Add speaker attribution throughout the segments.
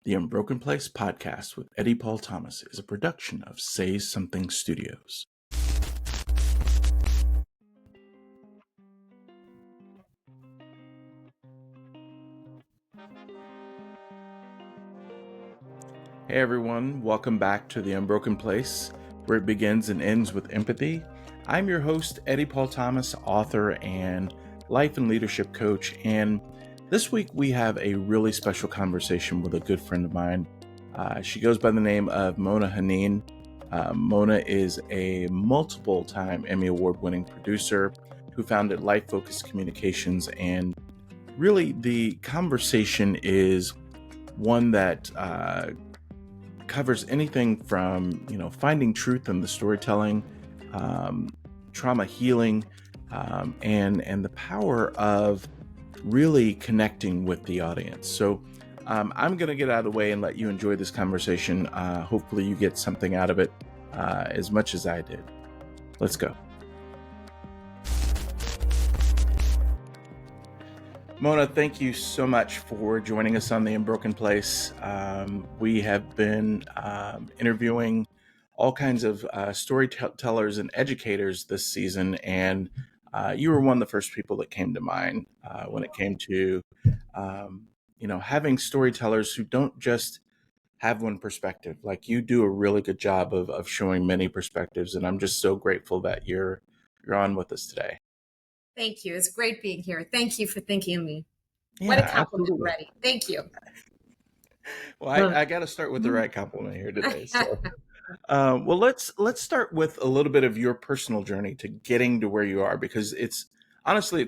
Speaker 1: The Unbroken Place podcast with Eddie Paul Thomas is a production of Say Something Studios. Hey everyone, welcome back to The Unbroken Place, where it begins and ends with empathy. I'm your host, Eddie Paul Thomas, author and life and leadership coach, and this week we have a really special conversation with a good friend of mine. She goes by the name of Mona Hennein. Mona is a multiple-time Emmy Award-winning producer who founded Life Focused Communications, and really the conversation is one that covers anything from finding truth in the storytelling, trauma healing, and the power of really connecting with the audience. So I'm going to get out of the way and let you enjoy this conversation. Hopefully you get something out of it as much as I did. Let's go. Mona, thank you so much for joining us on The Unbroken Place. We have been interviewing all kinds of storytellers and educators this season, and you were one of the first people that came to mind when it came to, having storytellers who don't just have one perspective. Like, you do a really good job of showing many perspectives, and I'm just so grateful that you're on with us today.
Speaker 2: Thank you. It's great being here. Thank you for thinking of me.
Speaker 1: Yeah,
Speaker 2: what a compliment,
Speaker 1: absolutely.
Speaker 2: Reddy. Thank you.
Speaker 1: Well, I got to start with the right compliment here today. So, well, let's start with a little bit of your personal journey to getting to where you are, because it's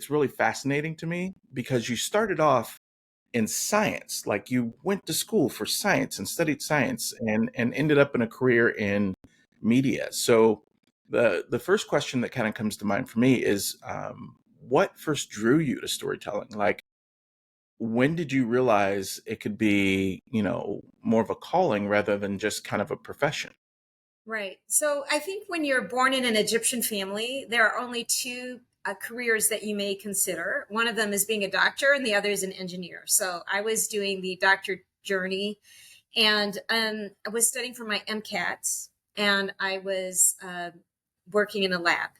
Speaker 1: really fascinating to me, because you started off in science. Like, you went to school for science and studied science and ended up in a career in media. So the first question that kind of comes to mind for me is, what first drew you to storytelling? Like, when did you realize it could be, more of a calling rather than just kind of a profession?
Speaker 2: Right. So I think when you're born in an Egyptian family, there are only two careers that you may consider. One of them is being a doctor, and the other is an engineer. So I was doing the doctor journey, and I was studying for my MCATs, and I was working in a lab,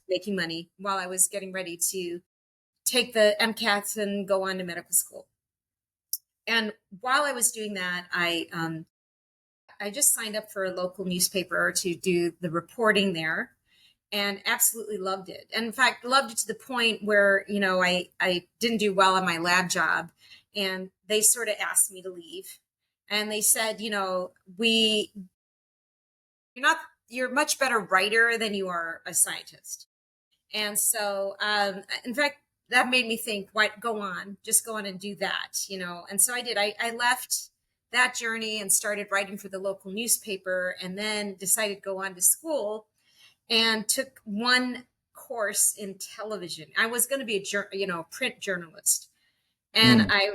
Speaker 2: making money while I was getting ready to take the MCATs and go on to medical school. And while I was doing that, I just signed up for a local newspaper to do the reporting there, and absolutely loved it. And in fact, loved it to the point where, I didn't do well on my lab job, and they sort of asked me to leave. And they said, you're a much better writer than you are a scientist. And so, in fact, that made me think, why just go on and do that, And so I did. I left that journey and started writing for the local newspaper, and then decided to go on to school and took one course in television. I was going to be a print journalist. And I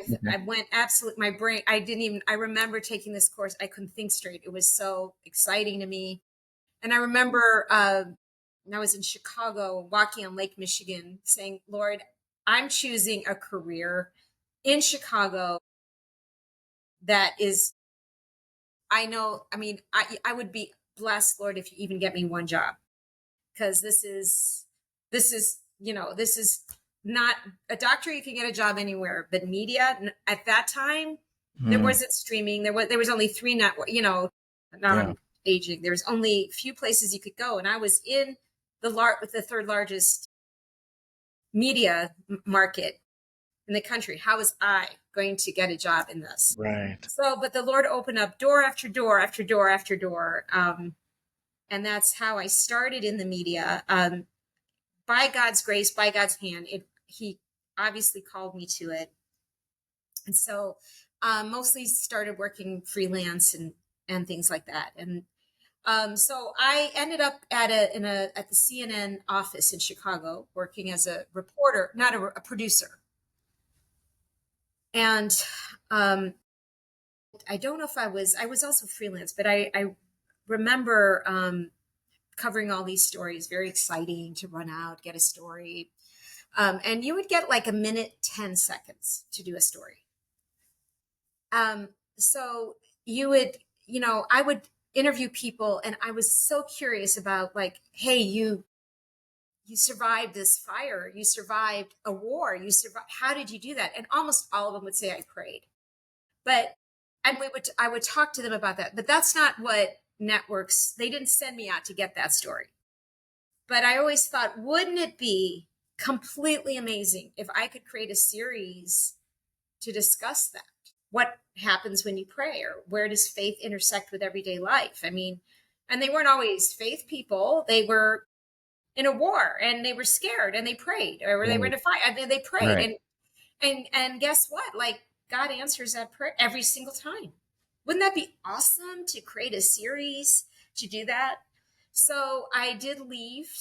Speaker 2: went my brain, I remember taking this course. I couldn't think straight. It was so exciting to me. And I remember, when I was in Chicago, walking on Lake Michigan, saying, Lord, I'm choosing a career in Chicago that is, I would be blessed, Lord, if you even get me one job, because this is not a doctor. You can get a job anywhere, but media at that time, there wasn't streaming. There was only 3 network, I'm aging. There was only few places you could go. And I was in with the third largest media market in the country. How was I going to get a job in this?
Speaker 1: Right.
Speaker 2: So, but the Lord opened up door after door after door after door. And that's how I started in the media. By God's grace, by God's hand, He obviously called me to it. And so mostly started working freelance and things like that. And so I ended up at the CNN office in Chicago, working as a reporter, not a producer. And I don't know if I was also freelance, but I remember covering all these stories, very exciting to run out, get a story. And you would get like a minute, 10 seconds to do a story. so you would, I would interview people, and I was so curious about, like, hey, you survived this fire, you survived a war, you survived, how did you do that? And almost all of them would say, I prayed. But and I would talk to them about that. But that's not what networks, they didn't send me out to get that story. But I always thought, wouldn't it be completely amazing if I could create a series to discuss that? What happens when you pray, or where does faith intersect with everyday life? I mean, and they weren't always faith people. They were in a war and they were scared and they prayed, or they were in
Speaker 1: Right.
Speaker 2: a fight and they prayed.
Speaker 1: Right.
Speaker 2: And guess what? Like, God answers that prayer every single time. Wouldn't that be awesome to create a series to do that? So I did leave,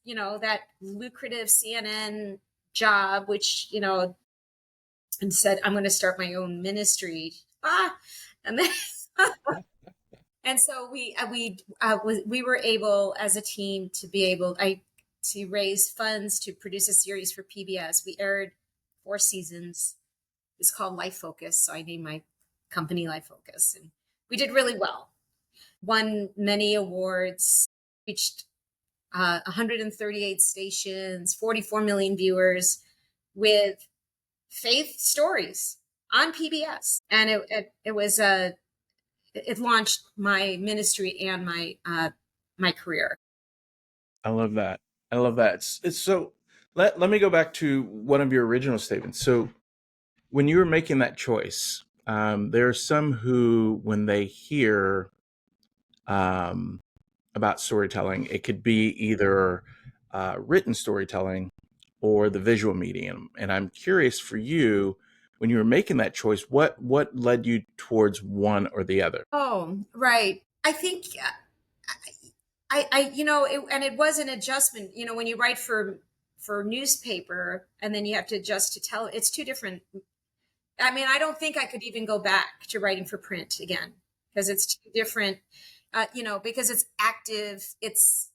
Speaker 2: that lucrative CNN job, which, and said, I'm going to start my own ministry. And then, and so we were able as a team to be able, to raise funds to produce a series for PBS. We aired 4 seasons. It's called Life Focus. So I named my company Life Focus, and we did really well. Won many awards, reached 138 stations, 44 million viewers, with faith stories on PBS. And it launched my ministry and my career.
Speaker 1: I love that. I love that. It's so. Let me go back to one of your original statements. So when you were making that choice, there are some who, when they hear um, about storytelling, it could be either written storytelling or the visual medium. And I'm curious for you, when you were making that choice, what led you towards one or the other?
Speaker 2: Oh, right. I think and it was an adjustment. When you write for newspaper and then you have to adjust to tell, it's two different. I mean, I don't think I could even go back to writing for print again, because it's too different. Because it's active, it's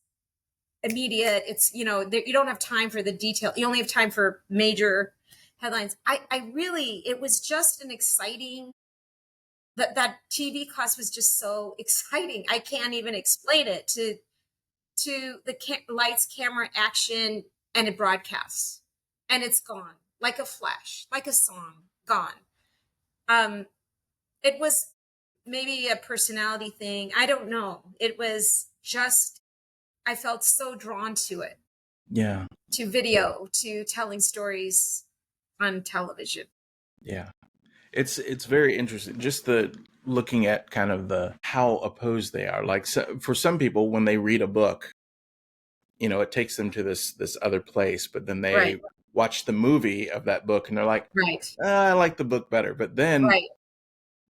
Speaker 2: immediate, it's, you don't have time for the detail. You only have time for major headlines. I really, it was just an exciting, that TV class was just so exciting. I can't even explain it, to the lights, camera, action, and it broadcasts, and it's gone like a flash, like a song, gone. Um, it was maybe a personality thing. I don't know. It was just, I felt so drawn to it,
Speaker 1: Yeah,
Speaker 2: to video, to telling stories on television.
Speaker 1: yeah. It's very interesting. Just the looking at kind of the how opposed they are. Like, so, for some people, when they read a book, it takes them to this other place, but then
Speaker 2: Right,
Speaker 1: they watch the movie of that book and they're like,
Speaker 2: right,
Speaker 1: I like the book better. But then
Speaker 2: right.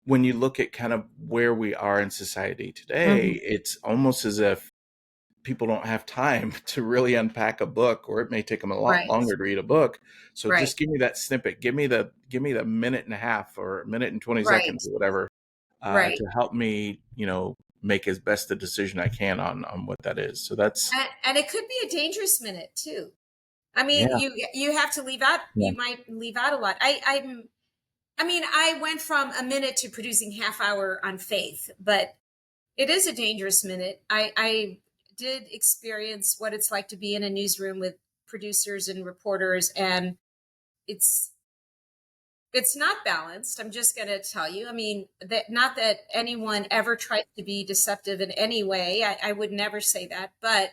Speaker 1: when you look at kind of where we are in society today,
Speaker 2: Mhm.
Speaker 1: it's almost as if people don't have time to really unpack a book, or it may take them a lot
Speaker 2: Right,
Speaker 1: longer to read a book. So
Speaker 2: right,
Speaker 1: just give me that snippet, give me the minute and a half or a minute and 20
Speaker 2: right,
Speaker 1: seconds or whatever,
Speaker 2: right.
Speaker 1: to help me, make as best a decision I can on what that is. So that's,
Speaker 2: And it could be a dangerous minute too. I mean,
Speaker 1: yeah,
Speaker 2: you have to leave out.
Speaker 1: yeah,
Speaker 2: You might leave out a lot. I mean, I went from a minute to producing half hour on faith, but it is a dangerous minute. I did experience what it's like to be in a newsroom with producers and reporters, and it's it's not balanced. I'm just going to tell you. I mean, that, not that anyone ever tries to be deceptive in any way. I would never say that, but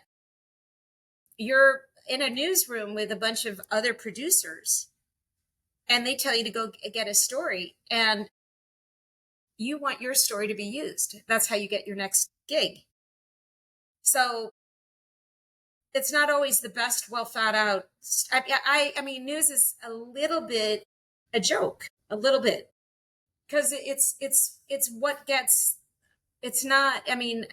Speaker 2: you're in a newsroom with a bunch of other producers, and they tell you to go get a story, and you want your story to be used. That's how you get your next gig. So it's not always the best, well thought out. I mean, news is a little bit a joke, a little bit, because it's what gets. It's not. I mean,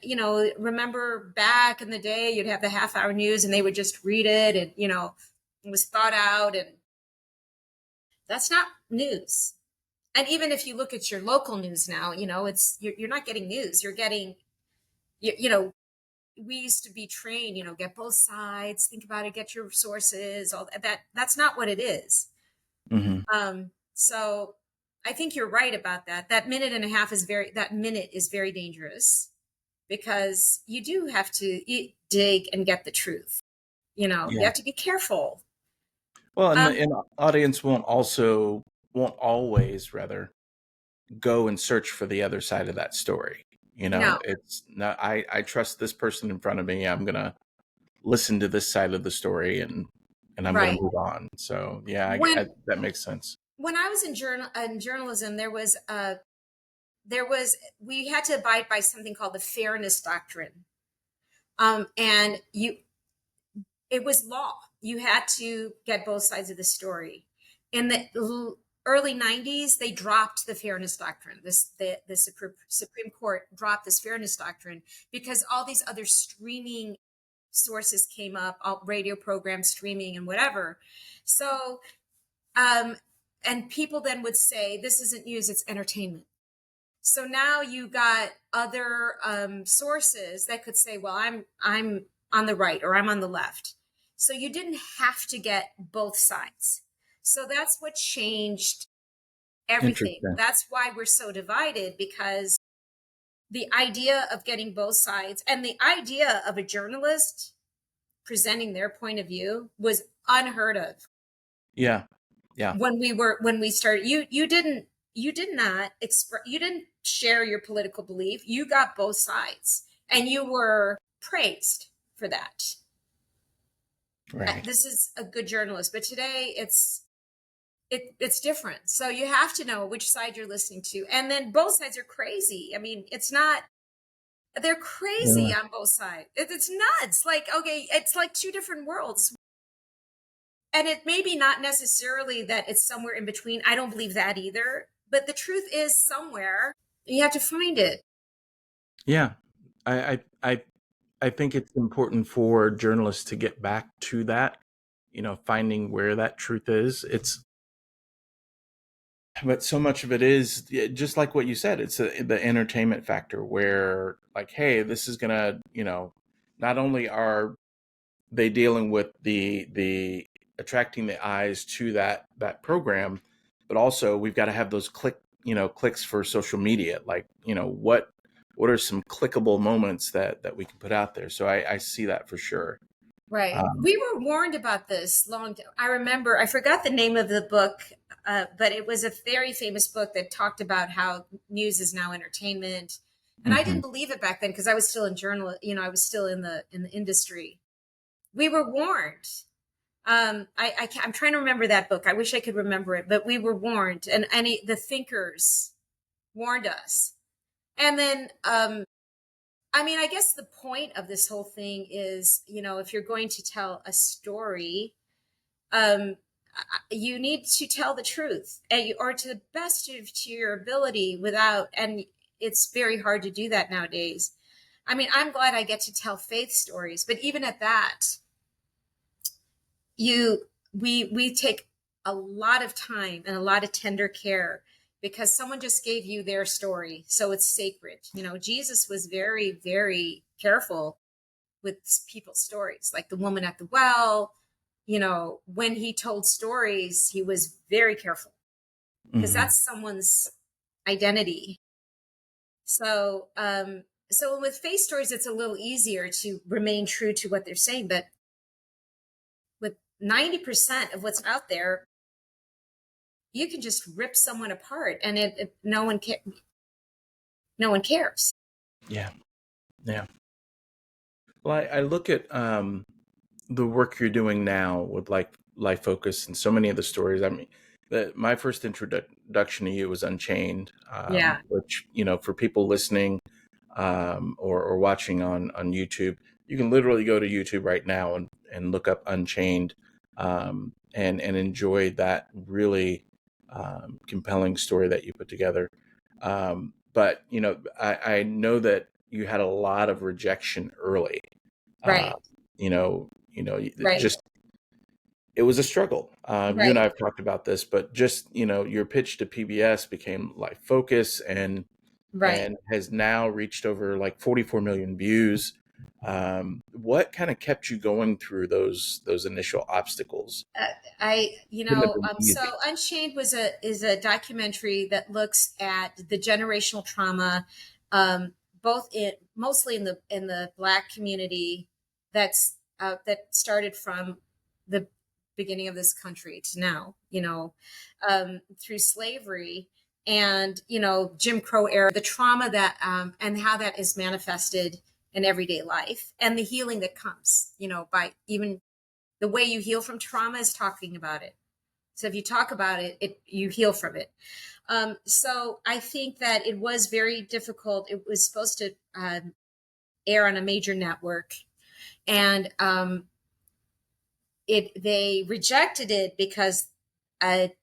Speaker 2: remember back in the day, you'd have the half hour news, and they would just read it, and it was thought out, and that's not news. And even if you look at your local news now, it's you're not getting news. You're getting, you know, we used to be trained, get both sides, think about it, get your sources, all that. That's not what it is.
Speaker 1: hmm
Speaker 2: So I think you're right about that. That minute is very dangerous because you do have to dig and get the truth. You
Speaker 1: Yeah.
Speaker 2: have to be careful.
Speaker 1: Well, and
Speaker 2: Um,
Speaker 1: the audience won't always rather go and search for the other side of that story.
Speaker 2: no,
Speaker 1: It's not, I trust this person in front of me. I'm going to listen to this side of the story and I'm going
Speaker 2: right.
Speaker 1: to move on. So yeah,
Speaker 2: When
Speaker 1: that makes sense.
Speaker 2: when I was in journalism, there was we had to abide by something called the fairness doctrine. And it was law. You had to get both sides of the story. In the early 90s, they dropped the fairness doctrine. The Supreme Court dropped this fairness doctrine because all these other streaming sources came up, all radio programs, streaming, and whatever. So, um, and people then would say, this isn't news, it's entertainment. So now you got other sources that could say, well, I'm on the right or I'm on the left. So you didn't have to get both sides. So that's what changed everything.
Speaker 1: Interesting.
Speaker 2: That's why we're so divided, because the idea of getting both sides and the idea of a journalist presenting their point of view was unheard of.
Speaker 1: Yeah. Yeah.
Speaker 2: When we started, you did not express, you didn't share your political belief. You got both sides and you were praised for that.
Speaker 1: Right.
Speaker 2: This is a good journalist, but today it's different. So you have to know which side you're listening to. And then both sides are crazy. I mean, they're
Speaker 1: Yeah.
Speaker 2: crazy on both sides. It's nuts. Like, okay, it's like two different worlds. And it may be not necessarily that it's somewhere in between. I don't believe that either. But the truth is somewhere. You have to find it.
Speaker 1: Yeah. I, I, I, I think it's important for journalists to get back to that, finding where that truth is. But so much of it is just like what you said. It's the entertainment factor where, like, hey, this is gonna, not only are they dealing with the attracting the eyes to that program, but also we've got to have those clicks for social media. Like, what are some clickable moments that we can put out there? So I see that for sure.
Speaker 2: Right.
Speaker 1: Um,
Speaker 2: We were warned about this long. I remember, I forgot the name of the book, but it was a very famous book that talked about how news is now entertainment. And I didn't
Speaker 1: mhm.
Speaker 2: believe it back then because I was still in I was still in the industry. We were warned. I'm trying to remember that book. I wish I could remember it, but we were warned, and the thinkers warned us. And then, I mean, I guess the point of this whole thing is, if you're going to tell a story, um, you need to tell the truth, or to the best of to your ability, and it's very hard to do that nowadays. I mean, I'm glad I get to tell faith stories, but even at that, we take a lot of time and a lot of tender care because someone just gave you their story, so it's sacred. Jesus was very, very careful with people's stories, like the woman at the well. When he told stories, he was very careful because
Speaker 1: Mhm.
Speaker 2: that's someone's identity. So with faith stories, it's a little easier to remain true to what they're saying, but with 90% of what's out there, you can just rip someone apart, and no one cares.
Speaker 1: Yeah. Yeah. Well, I look at the work you're doing now with like Life Focus and so many of the stories. I mean, my first introduction to you was Unchained,
Speaker 2: Yeah.
Speaker 1: which, for people listening or watching on YouTube, you can literally go to YouTube right now and look up Unchained and enjoy that really compelling story that you put together. But, I know that you had a lot of rejection early. Uh,
Speaker 2: Right. Right.
Speaker 1: just it was a struggle. You and I
Speaker 2: Right.
Speaker 1: have talked about this, but just your pitch to PBS became Life Focus and
Speaker 2: Right.
Speaker 1: has now reached over like 44 million views. What kind of kept you going through those initial obstacles? Couldn't have been
Speaker 2: So
Speaker 1: easy.
Speaker 2: Unchained is a documentary that looks at the generational trauma, um, both in mostly in the Black community that started from the beginning of this country to now, through slavery and Jim Crow era, the trauma that and how that is manifested in everyday life, and the healing that comes, by even the way you heal from trauma is talking about it. So if you talk about it, you heal from it. So I think that it was very difficult. It was supposed to air on a major network, and they rejected it because I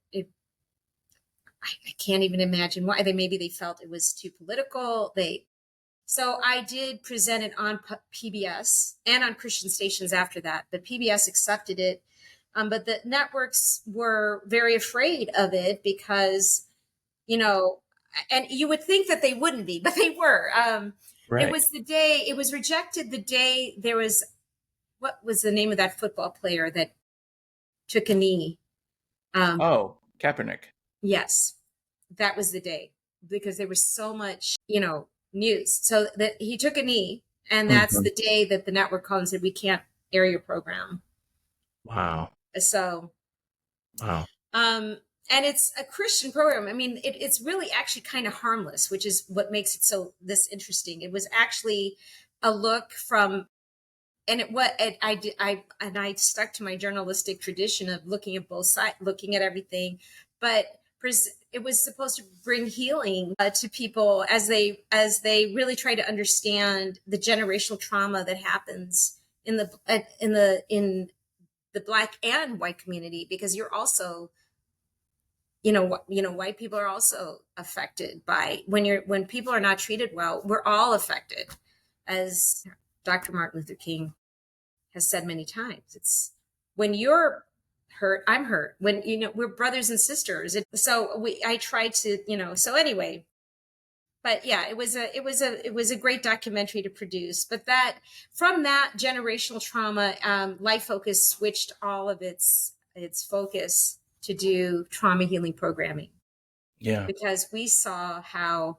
Speaker 2: can't even imagine why. Maybe they felt it was too political. So I did present it on PBS and on Christian stations after that, but PBS accepted it. But the networks were very afraid of it because, you know, and you would think that they wouldn't be, but they were. It
Speaker 1: Right.
Speaker 2: was it was rejected the day there was, what was the name of that football player that took a knee? Um,
Speaker 1: Oh, Kaepernick.
Speaker 2: yes, that was the day because there was so much, news. So that he took a knee, and that's
Speaker 1: Mhm.
Speaker 2: the day that the network called and said, we can't air your program.
Speaker 1: Wow.
Speaker 2: So,
Speaker 1: Wow.
Speaker 2: um, and it's a Christian program. I mean, it's really actually kind of harmless, which is what makes it so this interesting. It was actually a look from, and I stuck to my journalistic tradition of looking at both sides, looking at everything, but it was supposed to bring healing to people as they really try to understand the generational trauma that happens in the Black and white community, because you're also, white people are also affected by when people are not treated well. We're all affected, as Dr. Martin Luther King has said many times. It's when you're hurt, I'm hurt. When we're brothers and sisters. I tried to, so anyway. But yeah, it was a great documentary to produce. But that from that generational trauma, Life Focus switched all of its focus to do trauma healing programming,
Speaker 1: Yeah.
Speaker 2: because we saw how,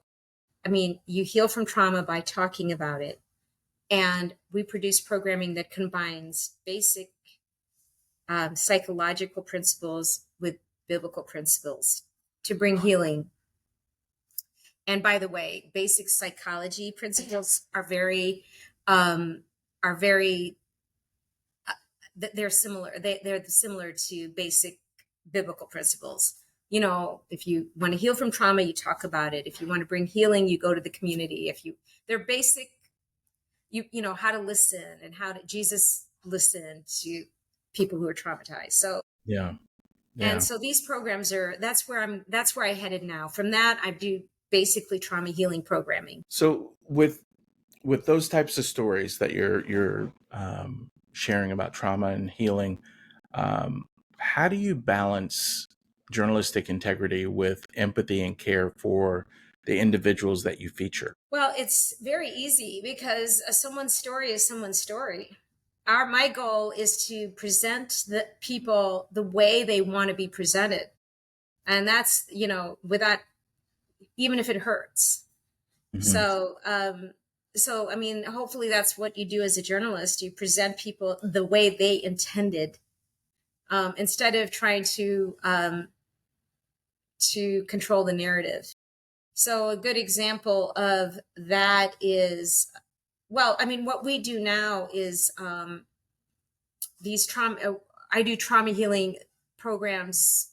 Speaker 2: I mean, you heal from trauma by talking about it, and we produce programming that combines basic psychological principles with biblical principles to bring healing. And by the way, basic psychology principles um, are very, they're similar. They're similar to basic biblical principles. If you want to heal from trauma, you talk about it. If you want to bring healing, you go to the community. They're basic, how to listen, and how to Jesus listened to people who are traumatized.
Speaker 1: Yeah.
Speaker 2: And
Speaker 1: Yeah.
Speaker 2: so these programs that's where I headed now. From that, I do basically trauma healing programming.
Speaker 1: So with those types of stories that you're sharing about trauma and healing, how do you balance journalistic integrity with empathy and care for the individuals that you feature?
Speaker 2: Well, it's very easy because someone's story is someone's story. My goal is to present the people the way they want to be presented. And that's, without, even if it hurts.
Speaker 1: Hmm.
Speaker 2: So I mean, hopefully that's what you do as a journalist. You present people the way they intended, instead of trying to control the narrative. So a good example of that is, well, I mean, what we do now is these trauma. I do trauma healing programs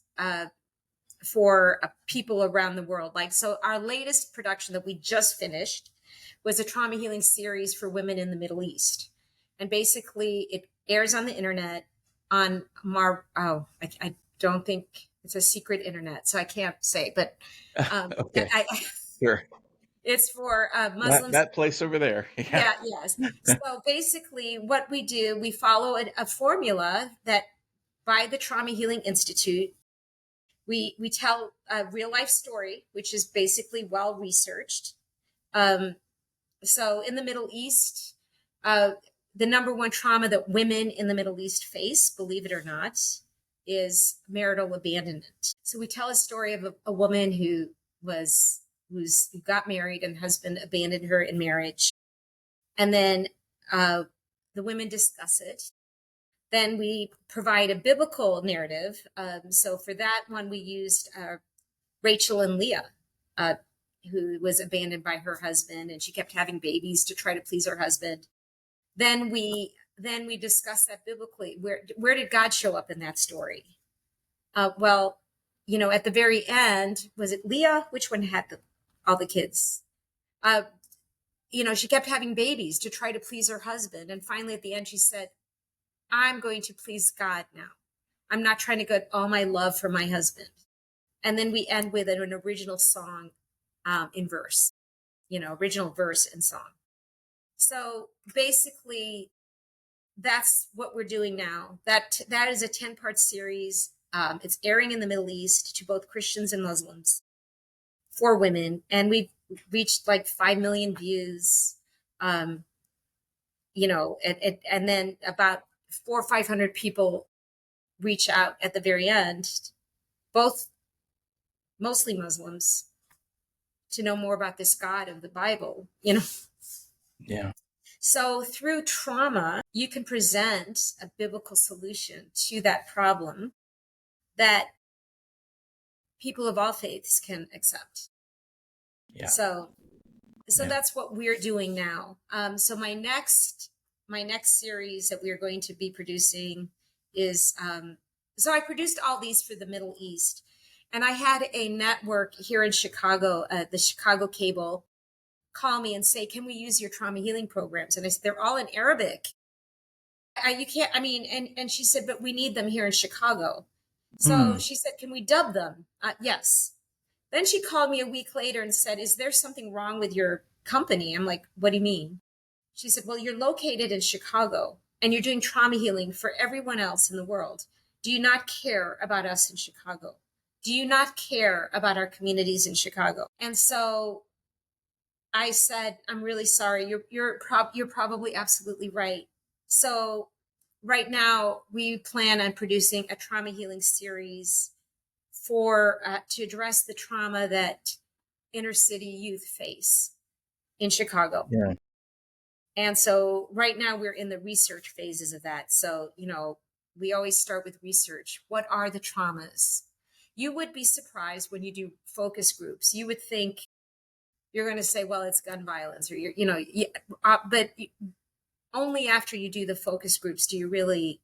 Speaker 2: for people around the world. Like, so our latest production that we just finished was a trauma healing series for women in the Middle East, and basically it airs on the internet on I don't think it's a secret internet, so I can't say, but
Speaker 1: Okay.
Speaker 2: I
Speaker 1: Sure.
Speaker 2: it's for
Speaker 1: That
Speaker 2: Muslims.
Speaker 1: that place over there. Yeah.
Speaker 2: Yeah, yes. So basically, what we do, we follow a formula that by the Trauma Healing Institute. We tell a real life story, which is basically well researched. Um, so in the Middle East, Uh, the number one trauma that women in the Middle East face, believe it or not, is marital abandonment. So we tell a story of a woman who got married and husband abandoned her in marriage, and then the women discuss it. Then we provide a biblical narrative. So for that one, we used Rachel and Leah, uh, who was abandoned by her husband, and she kept having babies to try to please her husband. Then we discuss that biblically. Where did God show up in that story? Well, at the very end, was it Leah? Which one had all the kids? She kept having babies to try to please her husband, and finally at the end, she said, "I'm going to please God now. I'm not trying to get all my love for my husband." And then we end with an original song in verse, original verse and song. So basically, that's what we're doing now. That is a 10-part series. It's airing in the Middle East to both Christians and Muslims for women, and we've reached like 5 million views. And then about 400 or 500 people reach out at the very end, both mostly Muslims, to know more about this God of the Bible.
Speaker 1: Yeah.
Speaker 2: So through trauma, you can present a biblical solution to that problem that people of all faiths can accept.
Speaker 1: Yeah.
Speaker 2: So that's what we're doing now. So my next series that we are going to be producing is, so I produced all these for the Middle East, and I had a network here in Chicago, the Chicago Cable, call me and say, "Can we use your trauma healing programs?" And I said, "They're all in Arabic. You can't, and she said, "But we need them here in Chicago." So she said, "Can we dub them?" Yes. Then she called me a week later and said, "Is there something wrong with your company?" I'm like, "What do you mean?" She said, "Well, you're located in Chicago and you're doing trauma healing for everyone else in the world. Do you not care about us in Chicago? Do you not care about our communities in Chicago?" And so I said, "I'm really sorry. You're probably absolutely right." So right now we plan on producing a trauma healing series for to address the trauma that inner city youth face in Chicago.
Speaker 1: Yeah.
Speaker 2: And so right now we're in the research phases of that. So, we always start with research. What are the traumas? You would be surprised when you do focus groups. You would think you're going to say, well, it's gun violence, or but only after you do the focus groups do you really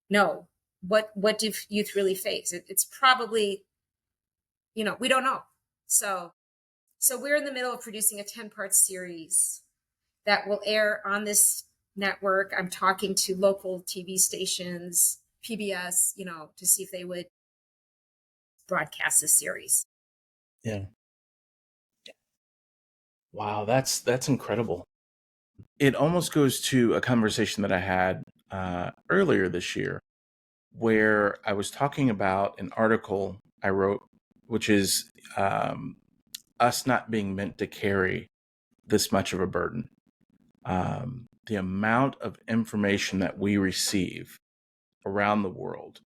Speaker 2: know what do youth really face. It's probably, we don't know. So we're in the middle of producing a 10-part series that will air on this network. I'm talking to local TV stations, PBS, to see if they would broadcast this series.
Speaker 1: Yeah. Wow, that's incredible. It almost goes to a conversation that I had earlier this year, where I was talking about an article I wrote, which is us not being meant to carry this much of a burden. The amount of information that we receive around the world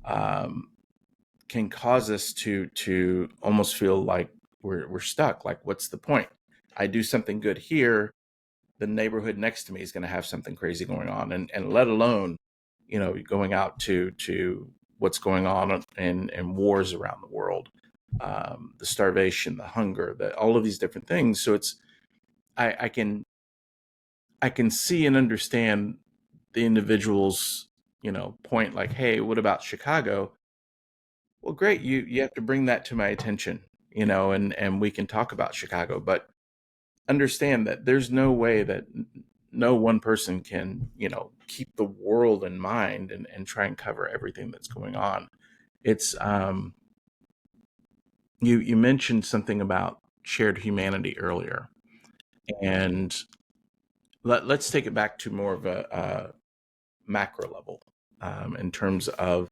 Speaker 1: can cause us to almost feel like we're stuck. Like, what's the point? I do something good here, the neighborhood next to me is going to have something crazy going on, and let alone, going out to what's going on in wars around the world, the starvation, the hunger, all of these different things. So it's I can see and understand the individual's point, like, hey, what about Chicago? Well, great, you have to bring that to my attention, and we can talk about Chicago, but understand that there's no way that no one person can, keep the world in mind and try and cover everything that's going on. It's you mentioned something about shared humanity earlier, and let's take it back to more of a macro level, in terms of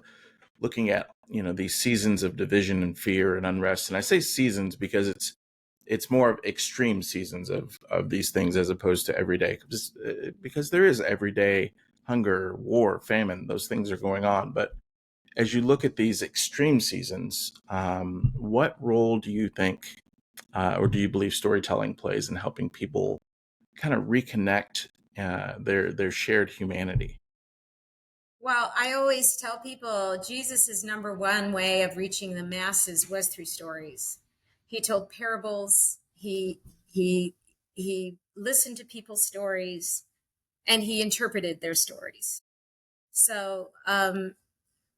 Speaker 1: looking at these seasons of division and fear and unrest. And I say seasons because it's more of extreme seasons of these things as opposed to everyday, because there is everyday hunger, war, famine, those things are going on. But as you look at these extreme seasons, what role do you think, or do you believe storytelling plays in helping people kind of reconnect their shared humanity?
Speaker 2: Well, I always tell people Jesus' number one way of reaching the masses was through stories. He told parables. He listened to people's stories, and he interpreted their stories. So, and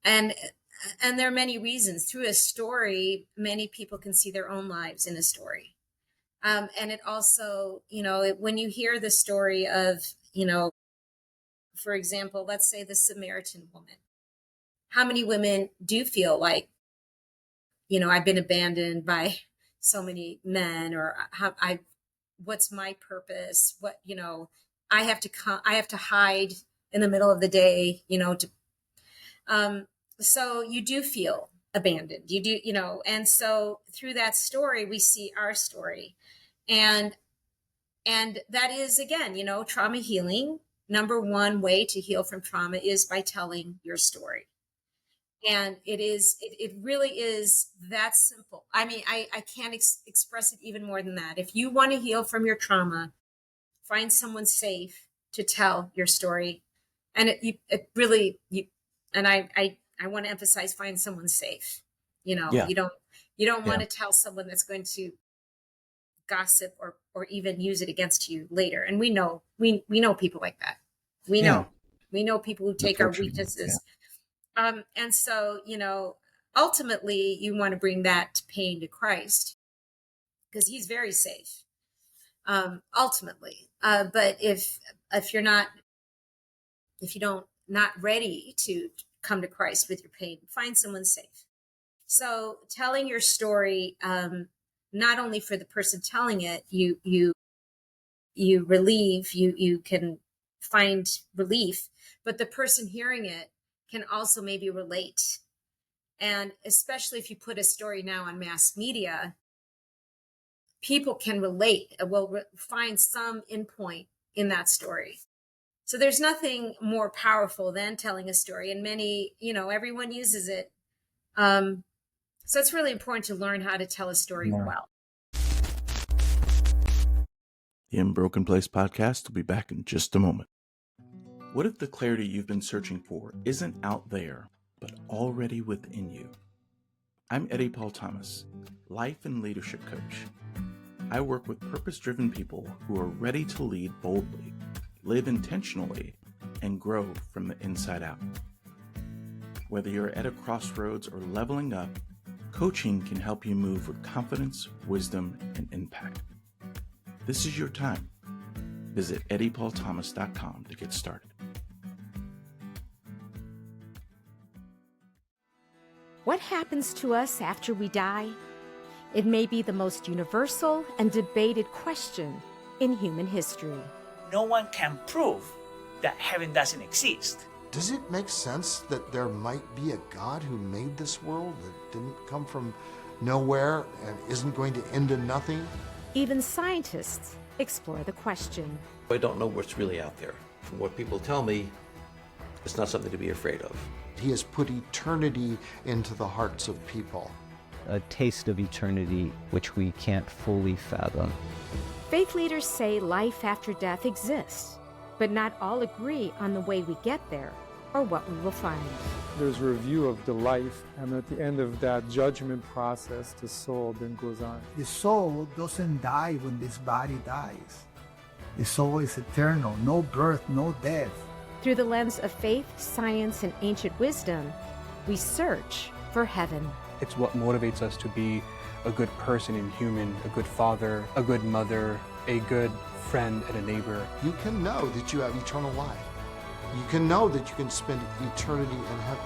Speaker 2: and there are many reasons. Through a story, many people can see their own lives in a story. And it also, when you hear the story of, for example, let's say the Samaritan woman, how many women do feel like, I've been abandoned by so many men, or what's my purpose? I have to hide in the middle of the day, um, so you do feel abandoned, and so through that story, we see our story. And that is, again, trauma healing. Number one way to heal from trauma is by telling your story. And it really is that simple. I mean, I can't express it even more than that. If you want to heal from your trauma, find someone safe to tell your story. And it really, and I want to emphasize, find someone safe.
Speaker 1: Yeah,
Speaker 2: You don't
Speaker 1: yeah,
Speaker 2: want to tell someone that's going to gossip or even use it against you later. And we know people like that. We
Speaker 1: yeah.
Speaker 2: know we know people who take our
Speaker 1: Unfortunately, yeah,
Speaker 2: weaknesses. And so, ultimately you want to bring that pain to Christ because he's very safe. Ultimately. But if you're not, if you don't, not ready to come to Christ with your pain, find someone safe. So telling your story, not only for the person telling it, you relieve, you can find relief, but the person hearing it can also maybe relate. And especially if you put a story now on mass media, people can relate, will find some endpoint in that story. So there's nothing more powerful than telling a story, and many, everyone uses it. So it's really important to learn how to tell a story
Speaker 1: yeah.
Speaker 2: well.
Speaker 1: The Unbroken Place podcast will be back in just a moment. What if the clarity you've been searching for isn't out there, but already within you? I'm Eddie Paul Thomas, life and leadership coach. I work with purpose-driven people who are ready to lead boldly, live intentionally, and grow from the inside out. Whether you're at a crossroads or leveling up, coaching can help you move with confidence, wisdom, and impact. This is your time. Visit eddiepaulthomas.com to get started.
Speaker 3: What happens to us after we die? It may be the most universal and debated question in human history.
Speaker 4: No one can prove that heaven doesn't exist.
Speaker 5: Does it make sense that there might be a God who made this world that didn't come from nowhere and isn't going to end in nothing?
Speaker 3: Even scientists explore the question.
Speaker 6: I don't know what's really out there. From what people tell me, it's not something to be afraid of.
Speaker 5: He has put eternity into the hearts of people.
Speaker 7: A taste of eternity which we can't fully fathom.
Speaker 3: Faith leaders say life after death exists, but not all agree on the way we get there or what we will find.
Speaker 8: There's a review of the life, and at the end of that judgment process, the soul then goes on.
Speaker 9: The soul doesn't die when this body dies. The soul is eternal, no birth, no death.
Speaker 3: Through the lens of faith, science, and ancient wisdom, we search for heaven.
Speaker 10: It's what motivates us to be a good person and human, a good father, a good mother, a good friend and a neighbor.
Speaker 5: You can know that you have eternal life. You can know that you can spend eternity in heaven.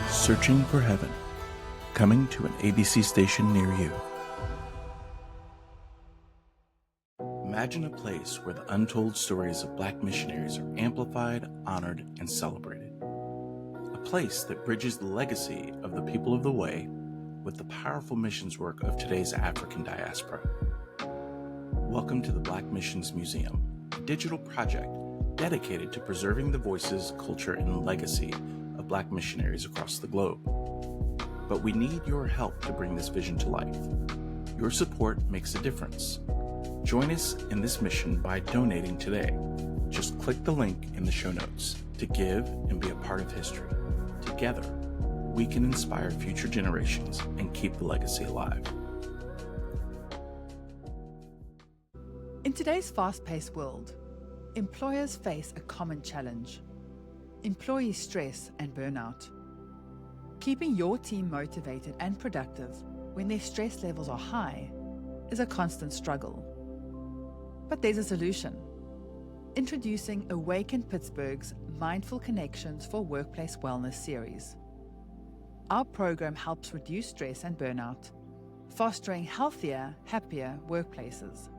Speaker 1: Searching for Heaven, coming to an ABC station near you. Imagine a place where the untold stories of Black missionaries are amplified, honored, and celebrated. A place that bridges the legacy of the people of the way with the powerful missions work of today's African diaspora. Welcome to the Black Missions Museum, a digital project dedicated to preserving the voices, culture, and legacy of Black missionaries across the globe. But we need your help to bring this vision to life. Your support makes a difference. Join us in this mission by donating today. Just click the link in the show notes to give and be a part of history. Together, we can inspire future generations and keep the legacy alive.
Speaker 11: In today's fast-paced world, employers face a common challenge: employee stress and burnout. Keeping your team motivated and productive when their stress levels are high is a constant struggle. But there's a solution. Introducing Awaken Pittsburgh's Mindful Connections for Workplace Wellness series. Our program helps reduce stress and burnout, fostering healthier, happier workplaces.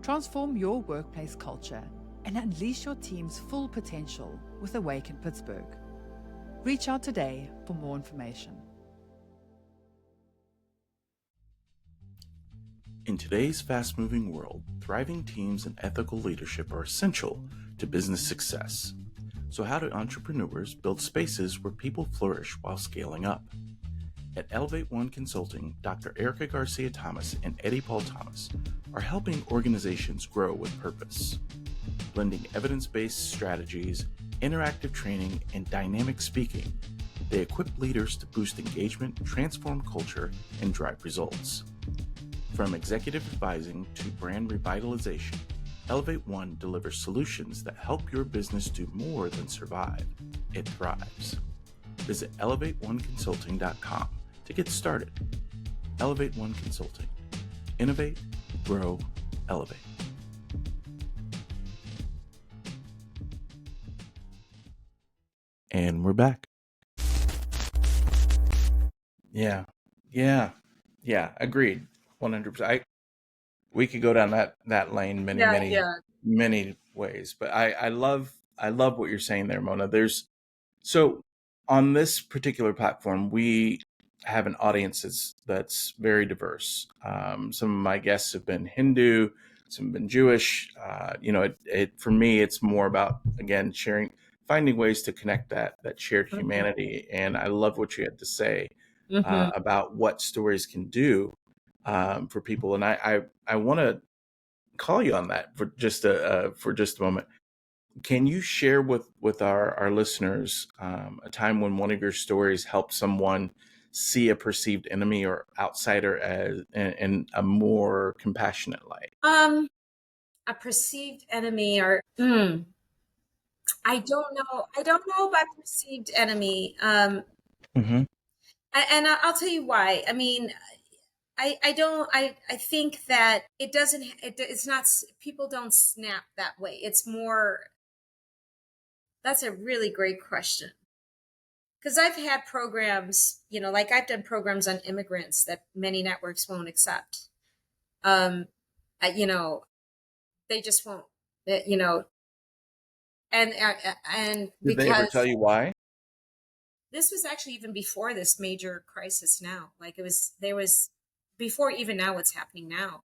Speaker 11: Transform your workplace culture and unleash your team's full potential with Awaken Pittsburgh. Reach out today for more information.
Speaker 1: In today's fast-moving world, thriving teams and ethical leadership are essential to business success. So how do entrepreneurs build spaces where people flourish while scaling up? At Elevate One Consulting, Dr. Erica Garcia-Thomas and Eddie Paul Thomas are helping organizations grow with purpose. Blending evidence-based strategies, interactive training, and dynamic speaking, they equip leaders to boost engagement, transform culture, and drive results. From executive advising to brand revitalization, Elevate One delivers solutions that help your business do more than survive. It thrives. Visit elevateoneconsulting.com to get started. Elevate One Consulting. Innovate, grow, elevate. And we're back. Yeah. Agreed. 100%. We could go down that lane many ways, but I love what you're saying there, Mona. So on this particular platform, we have an audience that's very diverse. Some of my guests have been Hindu, some have been Jewish. For me, it's more about, again, finding ways to connect that shared humanity. And I love what you had to say about what stories can do for people. And I want to call you on that for just a moment. Can you share with our listeners a time when one of your stories helped someone see a perceived enemy or outsider in a more compassionate light?
Speaker 2: A perceived enemy, or I don't know about perceived enemy. And I'll tell you why. I mean, I think that it's not, people don't snap that way. It's more, that's a really great question. Because I've had programs, like I've done programs on immigrants that many networks won't accept. They just won't, and
Speaker 1: Did they ever tell you why?
Speaker 2: This was actually even before this major crisis now. Like there was before even now what's happening now.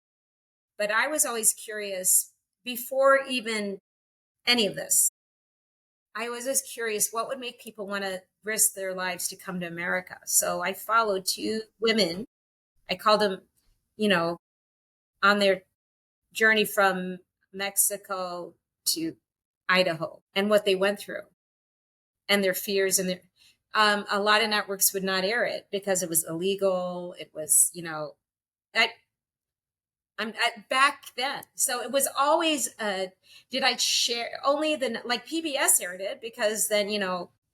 Speaker 2: But I was always curious before even any of this. I was just curious what would make people want to risk their lives to come to America. So I followed two women. I called them, on their journey from Mexico to Idaho and what they went through and their fears and a lot of networks would not air it because it was illegal. It was, back then. So it was always, did I share only like PBS aired it because then,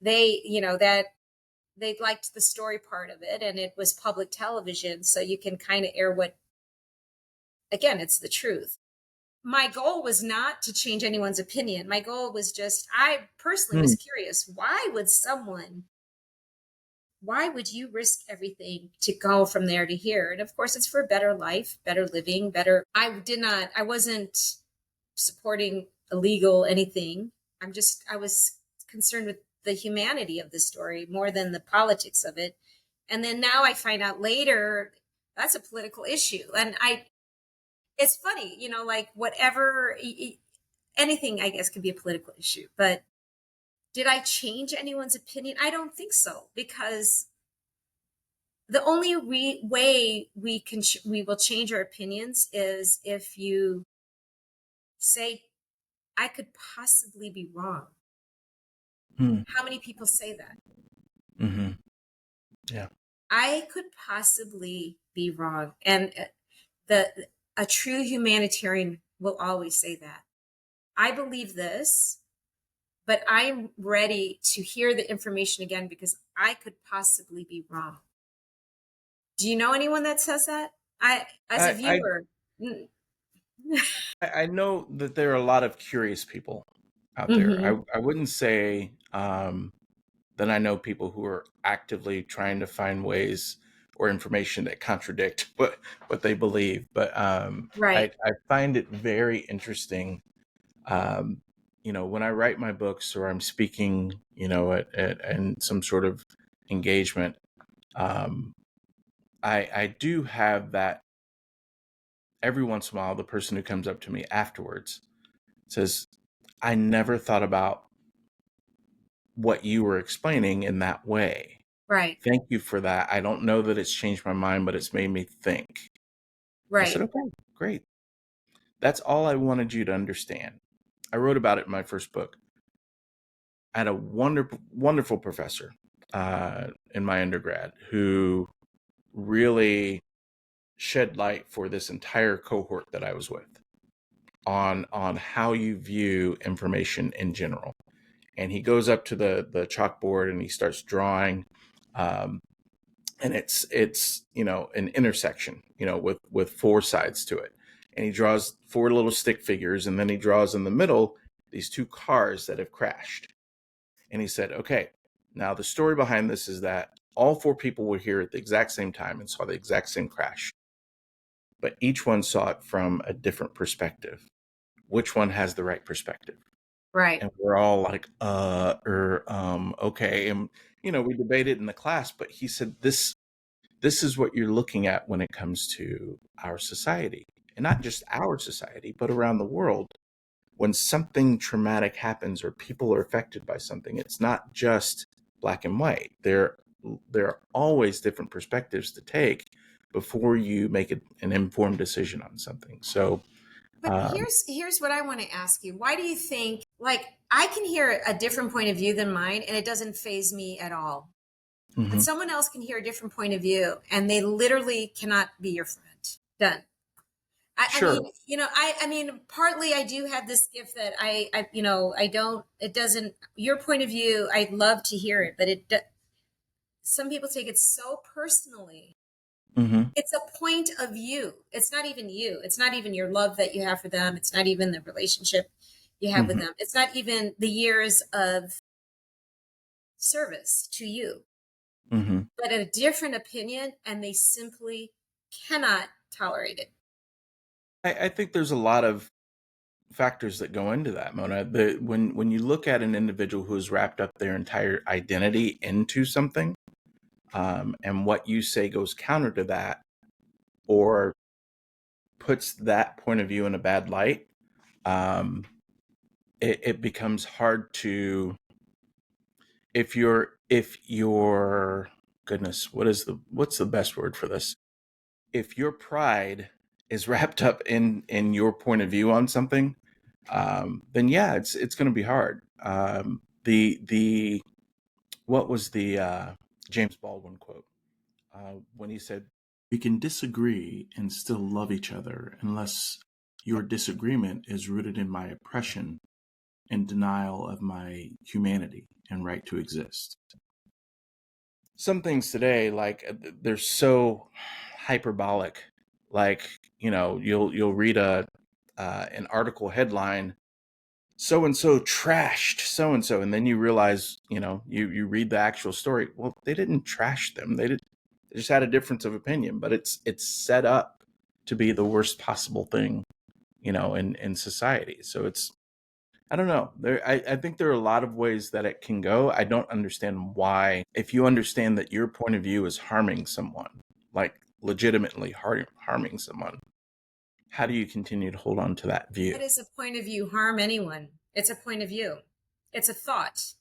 Speaker 2: they liked the story part of it and it was public television. So you can kind of air again, it's the truth. My goal was not to change anyone's opinion. My goal was just, I personally was curious, why would you risk everything to go from there to here? And of course, it's for a better life, better living, better. I wasn't supporting illegal anything. I was concerned with the humanity of the story more than the politics of it. And then now I find out later that's a political issue. And it's funny, you know, like whatever, anything I guess could be a political issue. But did I change anyone's opinion? I don't think so, because the only way we will change our opinions is if you say, I could possibly be wrong. How many people say that?
Speaker 1: Mm-hmm. Yeah.
Speaker 2: I could possibly be wrong. And a true humanitarian will always say that. I believe this, but I'm ready to hear the information again because I could possibly be wrong. Do you know anyone that says that? As a viewer.
Speaker 1: I know that there are a lot of curious people out there. I wouldn't say that I know people who are actively trying to find ways or information that contradict what they believe. But
Speaker 2: Right.
Speaker 1: I find it very interesting. You know, when I write my books or I'm speaking, you know, at some sort of engagement, I do have that every once in a while, the person who comes up to me afterwards says, I never thought about what you were explaining in that way.
Speaker 2: Right.
Speaker 1: Thank you for that. I don't know that it's changed my mind, but it's made me think.
Speaker 2: Right.
Speaker 1: I said, okay, great. That's all I wanted you to understand. I wrote about it in my first book. I had a wonderful professor in my undergrad who really shed light for this entire cohort that I was with on how you view information in general. And he goes up to the chalkboard and he starts drawing, and it's you know, an intersection, you know, with four sides to it, and he draws four little stick figures, and then he draws in the middle these two cars that have crashed. And he said, okay, now the story behind this is that all four people were here at the exact same time and saw the exact same crash, but each one saw it from a different perspective. Which one has the right perspective?
Speaker 2: Right.
Speaker 1: And we're all like, okay. And, you know, we debated in the class, but he said, this is what you're looking at when it comes to our society, and not just our society, but around the world. When something traumatic happens or people are affected by something, it's not just black and white. There are always different perspectives to take before you make an informed decision on something. So,
Speaker 2: but here's what I want to ask you. Why do you think, like, I can hear a different point of view than mine and it doesn't faze me at all? But someone else can hear a different point of view and they literally cannot be your friend. Done.
Speaker 1: Sure.
Speaker 2: I mean, you know, I mean, partly I do have this gift that you know, it doesn't, your point of view, I'd love to hear it, but some people take it so personally. It's a point of view. It's not even you. It's not even your love that you have for them. It's not even the relationship you have with them. It's not even the years of service to you, but a different opinion, and they simply cannot tolerate it.
Speaker 1: I think there's a lot of factors that go into that, Mona. When you look at an individual who has wrapped up their entire identity into something, and what you say goes counter to that, or puts that point of view in a bad light, it becomes hard to. If your goodness, what's the best word for this? If your pride is wrapped up in your point of view on something, then yeah, it's going to be hard. What was the James Baldwin quote when he said, "We can disagree and still love each other unless your disagreement is rooted in my oppression and denial of my humanity and right to exist." Some things today, like, they're so hyperbolic. Like, you know, you'll read an article headline, so and so trashed so and so, and then you realize, you know, you read the actual story. Well, they didn't trash them. They just had a difference of opinion, but it's set up to be the worst possible thing, you know, in society. So I don't know. I think there are a lot of ways that it can go. I don't understand why, if you understand that your point of view is harming someone, like legitimately harming someone, how do you continue to hold on to that view?
Speaker 2: How does a point of view harm anyone? It's a point of view. It's a thought.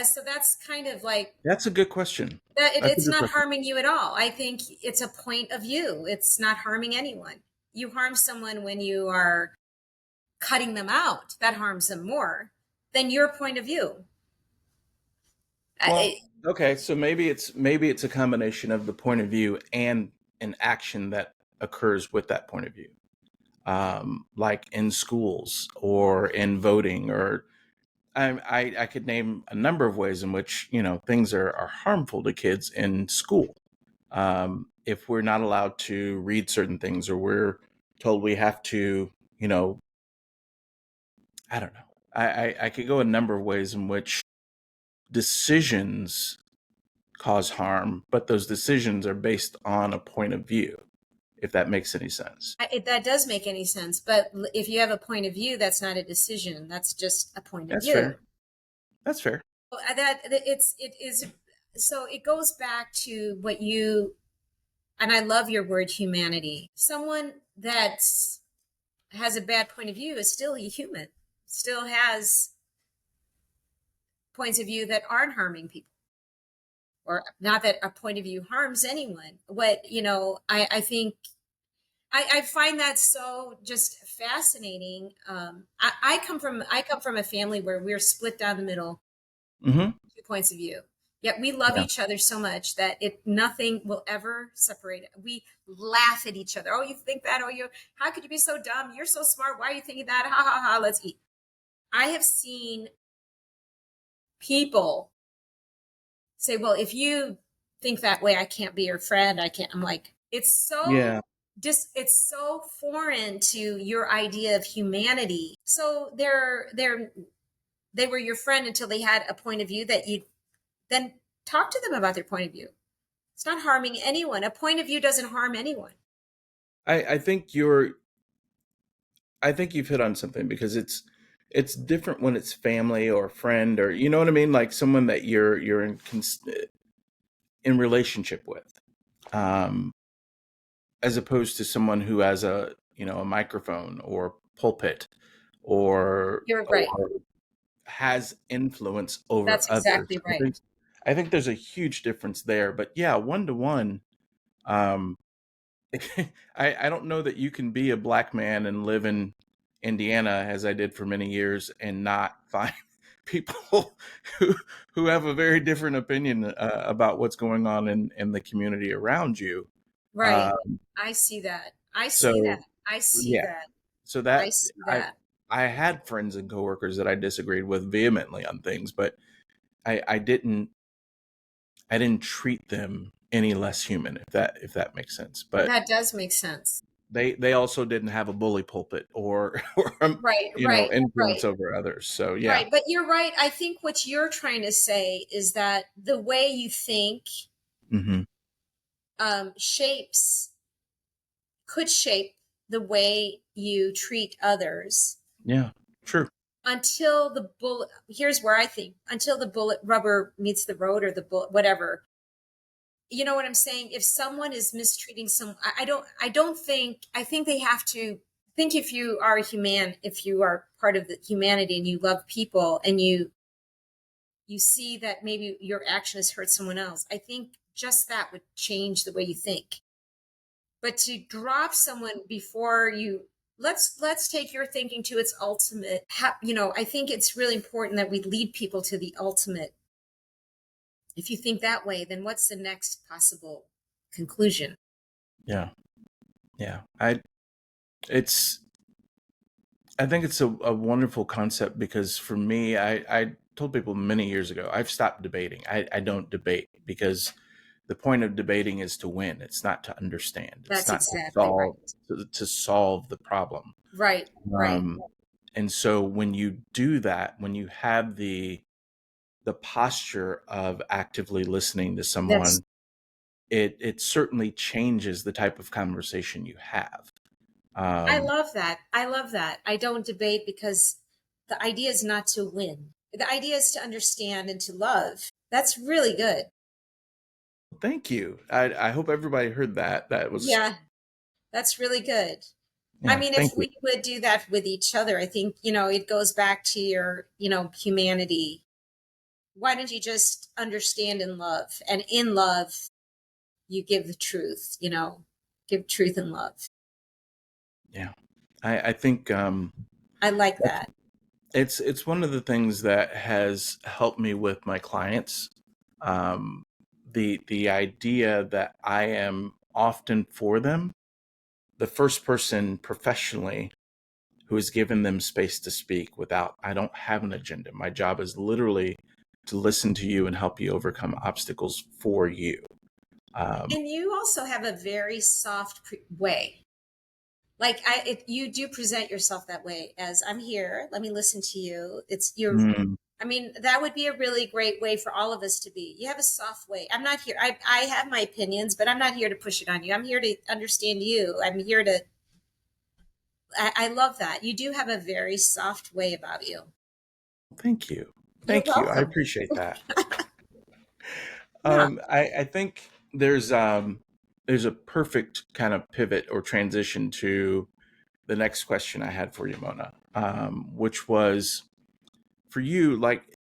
Speaker 2: So that's kind of like
Speaker 1: That's a good question.
Speaker 2: it's not harming you at all. I think it's a point of view. It's not harming anyone. You harm someone when you are cutting them out. That harms them more than your point of view.
Speaker 1: Well, okay, so maybe it's a combination of the point of view and an action that occurs with that point of view, like in schools or in voting, or I could name a number of ways in which things are harmful to kids in school. If we're not allowed to read certain things, or we're told we have to, I don't know. I could go a number of ways in which decisions cause harm, but those decisions are based on a point of view, if that makes any sense.
Speaker 2: That does make any sense. But if you have a point of view, that's not a decision. That's just a point of
Speaker 1: That's
Speaker 2: view.
Speaker 1: fair. That's fair.
Speaker 2: It is. So it goes back to what you, and I love your word humanity. Someone that has a bad point of view is still a human, still has points of view that aren't harming people. Or not that a point of view harms anyone. I think I find that so just fascinating. I come from a family where we're split down the middle,
Speaker 1: Mm-hmm.
Speaker 2: 2 points of view. Yet we love each other so much that nothing will ever separate it. We laugh at each other. Oh, you think that? Oh, how could you be so dumb? You're so smart. Why are you thinking that? Ha ha ha. Let's eat. I have seen people say, well, if you think that way, I can't be your friend. I can't. I'm like, it's so it's so foreign to your idea of humanity. So they were your friend until they had a point of view that you then talk to them about their point of view. It's not harming anyone. A point of view doesn't harm anyone.
Speaker 1: I think you've hit on something, because it's different when it's family or friend, or you know what I mean, like someone that you're in relationship with, as opposed to someone who has a microphone or pulpit, or
Speaker 2: You're right.
Speaker 1: or has influence over
Speaker 2: That's
Speaker 1: others.
Speaker 2: exactly right.
Speaker 1: I think there's a huge difference there. But yeah, 1-to-1, I don't know that you can be a black man and live in Indiana, as I did for many years, and not find people who have a very different opinion about what's going on in the community around you.
Speaker 2: Right. I see that. I see that. So that.
Speaker 1: I see that. I had friends and coworkers that I disagreed with vehemently on things, but I didn't treat them any less human, if that makes sense. But
Speaker 2: that does make sense.
Speaker 1: They also didn't have a bully pulpit or influence over others. So yeah.
Speaker 2: Right. But you're right. I think what you're trying to say is that the way you think could shape the way you treat others.
Speaker 1: Yeah, true.
Speaker 2: Until the bullet, here's where I think, until the bullet rubber meets the road, or the bullet, whatever. You know what I'm saying? If someone is mistreating someone, I think they have to think, if you are if you are part of the humanity and you love people and you see that maybe your action has hurt someone else, I think just that would change the way you think. But to drop someone before you, let's take your thinking to its ultimate. I think it's really important that we lead people to the ultimate. If you think that way, then what's the next possible conclusion?
Speaker 1: Yeah. I think it's a wonderful concept, because for me, I told people many years ago, I've stopped debating. I don't debate, because the point of debating is to win. It's not to understand. It's not to solve the problem.
Speaker 2: Right.
Speaker 1: And so when you do that, when you have the posture of actively listening to someone, it certainly changes the type of conversation you have.
Speaker 2: I love that. I don't debate, because the idea is not to win. The idea is to understand and to love. That's really good.
Speaker 1: Thank you. I hope everybody heard that. That was
Speaker 2: Yeah, that's really good.
Speaker 1: yeah,
Speaker 2: I mean, if
Speaker 1: thank you.
Speaker 2: we would do that with each other, I think, it goes back to your, humanity. Why don't you just understand and love? And in love, you give the truth, give truth and love.
Speaker 1: Yeah. I think
Speaker 2: I like that.
Speaker 1: it's one of the things that has helped me with my clients. The idea that I am often for them the first person professionally who has given them space to speak without I don't have an agenda. My job is literally to listen to you and help you overcome obstacles for you.
Speaker 2: And you also have a very soft way. Like you do present yourself that way as I'm here. Let me listen to you. I mean, that would be a really great way for all of us to be. You have a soft way. I'm not here. I have my opinions, but I'm not here to push it on you. I'm here to understand you. I'm here to, I love that. You do have a very soft way about you.
Speaker 1: Thank you.
Speaker 2: You're
Speaker 1: Thank you. I
Speaker 2: welcome.
Speaker 1: appreciate that.
Speaker 2: Yeah.
Speaker 1: I think there's a perfect kind of pivot or transition to the next question I had for you, Mona, which was for you, like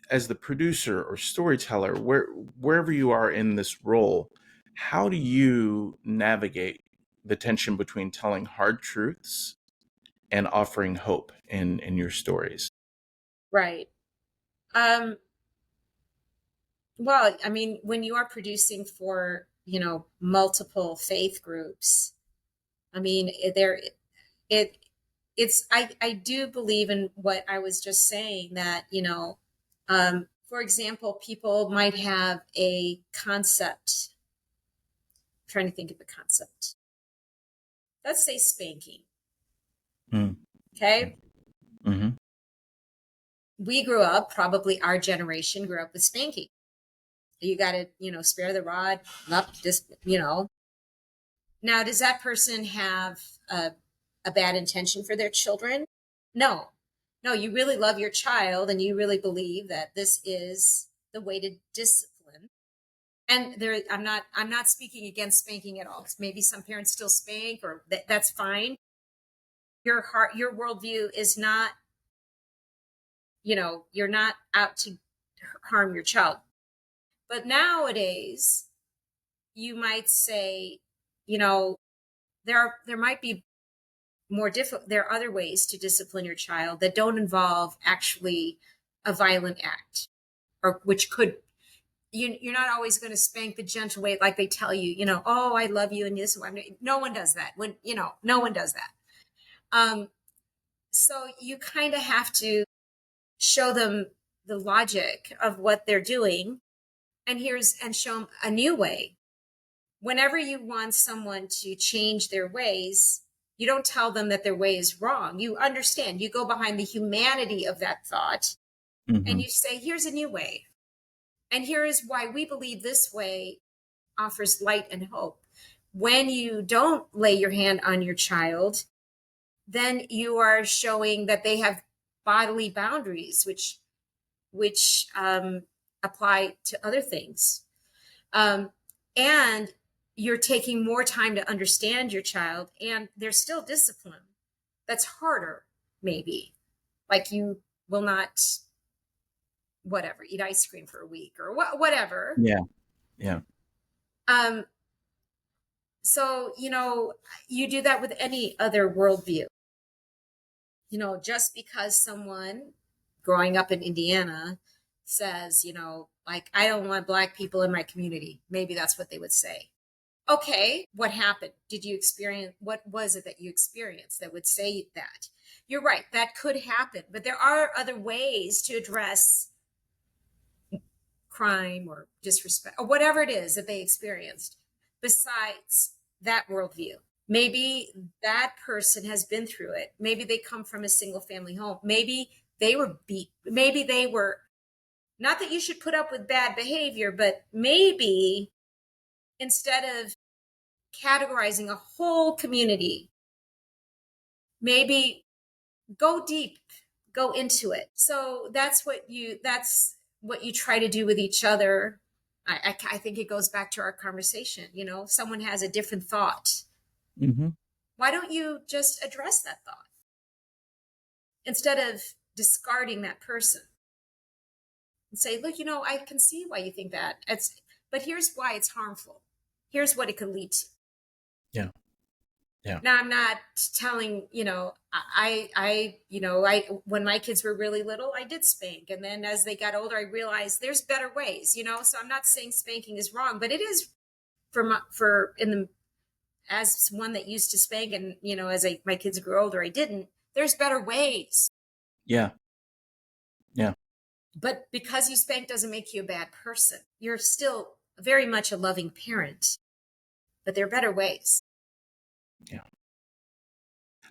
Speaker 1: as the producer or storyteller, wherever you are in this role, how do you navigate the tension between telling hard truths and offering hope in your stories?
Speaker 2: Right. Well, I mean, when you are producing for, multiple faith groups, I mean, I do believe in what I was just saying that, for example, people might have a concept. I'm trying to think of a concept. Let's say spanking.
Speaker 1: Mm.
Speaker 2: Okay.
Speaker 1: Mm-hmm.
Speaker 2: We grew up, probably our generation grew up with spanking. You got to, spare the rod, not just, Now, does that person have a bad intention for their children? No, you really love your child and you really believe that this is the way to discipline. And I'm not speaking against spanking at all. Maybe some parents still spank, or that's fine. Your worldview is not, you're not out to harm your child. But nowadays, you might say, there might be more difficult. There are other ways to discipline your child that don't involve actually a violent act, or which could. You're not always going to spank the gentle way, like they tell you, oh, I love you, and this one. No one does that. No one does that. So you kind of have to show them the logic of what they're doing, and show them a new way. Whenever you want someone to change their ways, you don't tell them that their way is wrong. You understand. You go behind the humanity of that thought,
Speaker 1: Mm-hmm.
Speaker 2: and you say, here's a new way. And here is why we believe this way offers light and hope. When you don't lay your hand on your child, then you are showing that they have bodily boundaries, which apply to other things. And you're taking more time to understand your child, and there's still discipline. That's harder, maybe. Like you will not, whatever, eat ice cream for a week or whatever.
Speaker 1: Yeah.
Speaker 2: So, you do that with any other worldview. Just because someone growing up in Indiana says, like, I don't want Black people in my community. Maybe that's what they would say. Okay, what happened? What was it that you experienced that would say that? You're right, that could happen, but there are other ways to address crime or disrespect or whatever it is that they experienced besides that worldview. Maybe that person has been through it. Maybe they come from a single family home. Maybe they were beat. Maybe they were, not that you should put up with bad behavior, but maybe instead of categorizing a whole community, maybe go deep, go into it. So that's what you try to do with each other. I think it goes back to our conversation. You know, if someone has a different thought, why don't you just address that thought instead of discarding that person and say, look, you know, I can see why you think that. But here's why it's harmful. Here's what it could lead to.
Speaker 1: Yeah. Yeah.
Speaker 2: Now, I'm not telling, you know, when my kids were really little, I did spank. And then as they got older, I realized there's better ways, you know, so I'm not saying spanking is wrong, but it is as one that used to spank. And, you know, as my kids grew older, I didn't. There's better ways.
Speaker 1: Yeah. Yeah.
Speaker 2: But because you spank doesn't make you a bad person. You're still very much a loving parent, but there are better ways.
Speaker 1: Yeah.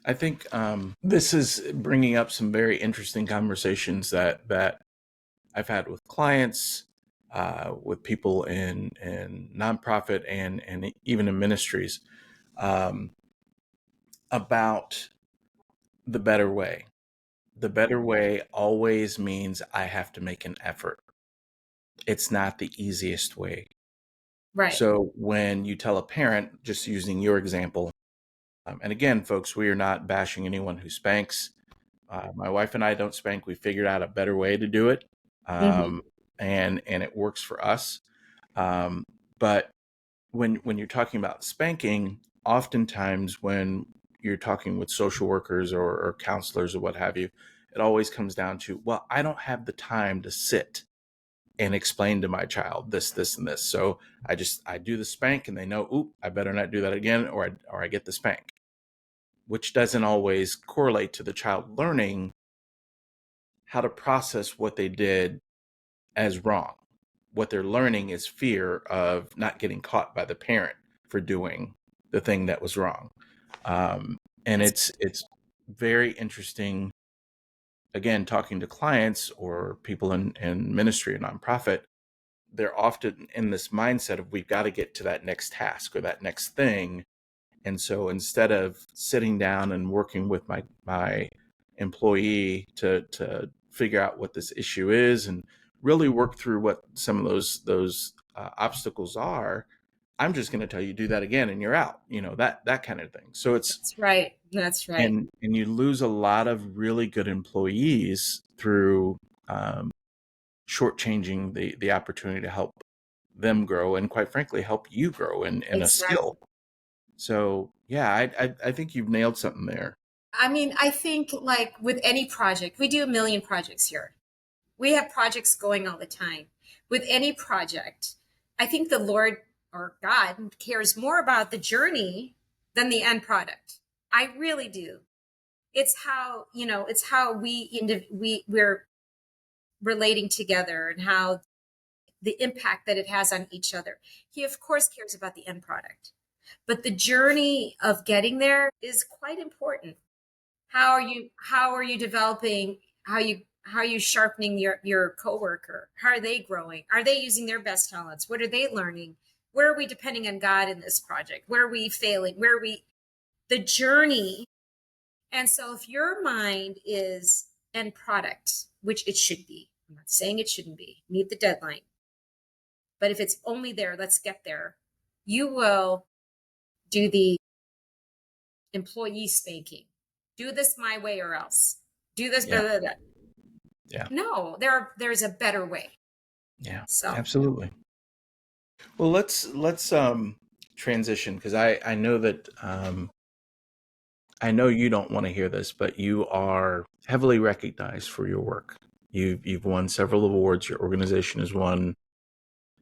Speaker 1: I think this is bringing up some very interesting conversations that I've had with clients, with people in nonprofit and even in ministries, about the better way. The better way always means I have to make an effort. It's not the easiest way.
Speaker 2: Right.
Speaker 1: So when you tell a parent, just using your example, and again, folks, we are not bashing anyone who spanks. My wife and I don't spank. We figured out a better way to do it, and it works for us. But when you're talking about spanking, oftentimes when you're talking with social workers or counselors or what have you, it always comes down to, well, I don't have the time to sit and explain to my child this, and this. So I do the spank and they know, oop, I better not do that again, or I get the spank, which doesn't always correlate to the child learning how to process what they did as wrong. What they're learning is fear of not getting caught by the parent for doing the thing that was wrong. And it's very interesting, again, talking to clients or people in ministry or nonprofit. They're often in this mindset of we've got to get to that next task or that next thing. And so instead of sitting down and working with my employee to figure out what this issue is and really work through what some of those obstacles are, I'm just going to tell you, do that again and you're out, you know, that kind of thing. So
Speaker 2: That's right.
Speaker 1: And you lose a lot of really good employees through shortchanging the opportunity to help them grow and, quite frankly, help you grow in a skill. So yeah, I think you've nailed something there.
Speaker 2: I mean, I think like with any project, we do 1 million projects here. We have projects going all the time. With any project, I think the Lord or God cares more about the journey than the end product. I really do. It's how, you know, it's how we're relating together and how the impact that it has on each other. He, of course, cares about the end product, but the journey of getting there is quite important. How are you developing? How are you sharpening your coworker? How are they growing? Are they using their best talents? What are they learning? Where are we depending on God in this project? Where are we failing? The journey? And so if your mind is end product, which it should be, I'm not saying it shouldn't be, meet the deadline. But if it's only there, let's get there. You will do the employee spanking. Do this my way or else. Do this.
Speaker 1: Yeah.
Speaker 2: Blah, blah, blah.
Speaker 1: Yeah.
Speaker 2: No, there's a better way.
Speaker 1: Yeah.
Speaker 2: So
Speaker 1: absolutely. Well, let's transition, because I know that I know you don't want to hear this, but you are heavily recognized for your work. You've won several awards. Your organization has won,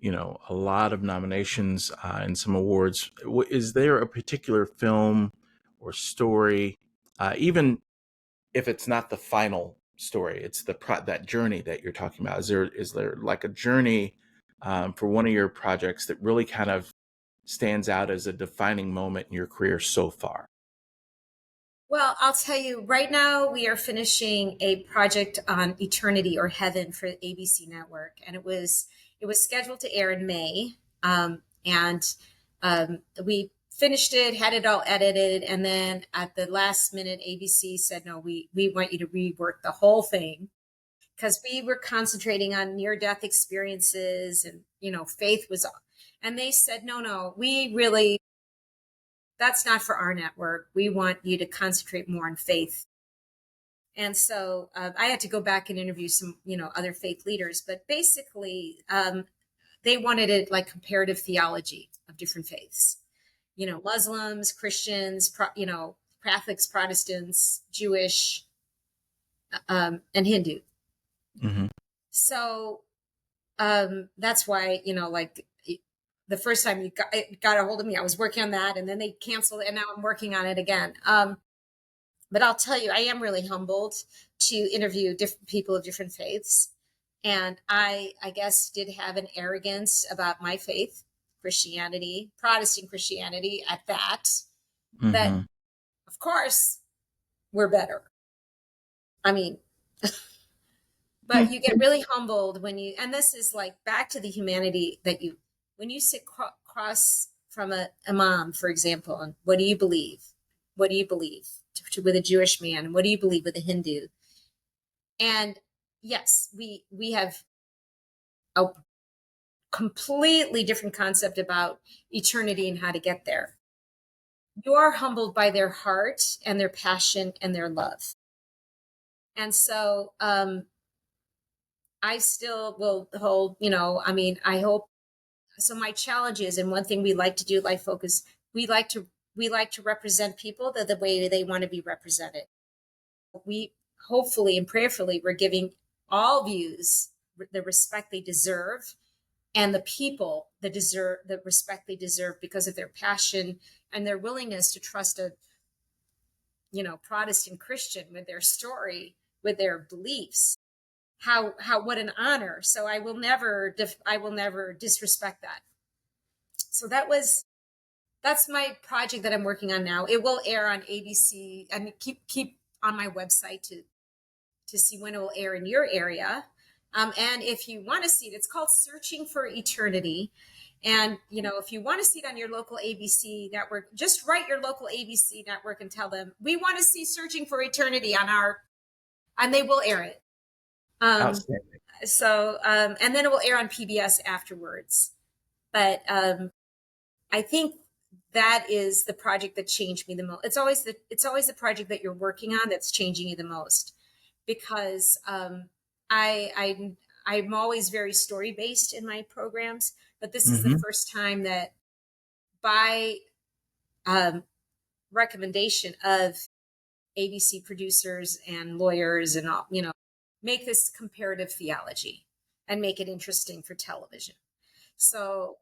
Speaker 1: you know, a lot of nominations and some awards. Is there a particular film or story, even if it's not the final story, it's that journey that you're talking about? Is there like a journey for one of your projects that really kind of stands out as a defining moment in your career so far?
Speaker 2: Well, I'll tell you, right now we are finishing a project on eternity or heaven for ABC Network, and it was scheduled to air in May, and we finished it, had it all edited, and then at the last minute, ABC said, no, we want you to rework the whole thing, because we were concentrating on near-death experiences, and faith was, and they said, no, that's not for our network. We want you to concentrate more on faith. And so I had to go back and interview some, other faith leaders, but basically they wanted it like comparative theology of different faiths, Muslims, Christians, Catholics, Protestants, Jewish, and Hindu.
Speaker 1: Mm-hmm.
Speaker 2: So that's why, like the first time you got a hold of me, I was working on that, and then they canceled it, and now I'm working on it again. But I'll tell you, I am really humbled to interview different people of different faiths. And I guess did have an arrogance about my faith, Christianity, Protestant Christianity at that,
Speaker 1: Mm-hmm.
Speaker 2: that of course we're better. I mean, but you get really humbled when and this is like back to the humanity that when you sit across from a imam, for example, and what do you believe? What do you believe with a Jewish man? What do you believe with a Hindu? And yes, we have a completely different concept about eternity and how to get there. You are humbled by their heart and their passion and their love. And so I still will hold, I hope. So my challenge is, and one thing we like to do at Life Focus, we like to represent people the way they want to be represented. We hopefully and prayerfully, we're giving all views the respect they deserve, and the people that deserve the respect they deserve because of their passion and their willingness to trust a Protestant Christian with their story, with their beliefs. How what an honor. So I will never disrespect that. So that's my project that I'm working on now. It will air on ABC, and keep on my website to see when it will air in your area. And if you want to see it, it's called Searching for Eternity. And, if you want to see it on your local ABC network, just write your local ABC network and tell them, we want to see Searching for Eternity and they will air it.
Speaker 1: Outstanding.
Speaker 2: So, and then it will air on PBS afterwards. But I think that is the project that changed me the most. It's always the project that you're working on that's changing you the most, because I'm always very story based in my programs, but this is the first time that by recommendation of ABC producers and lawyers and all, make this comparative theology and make it interesting for television. So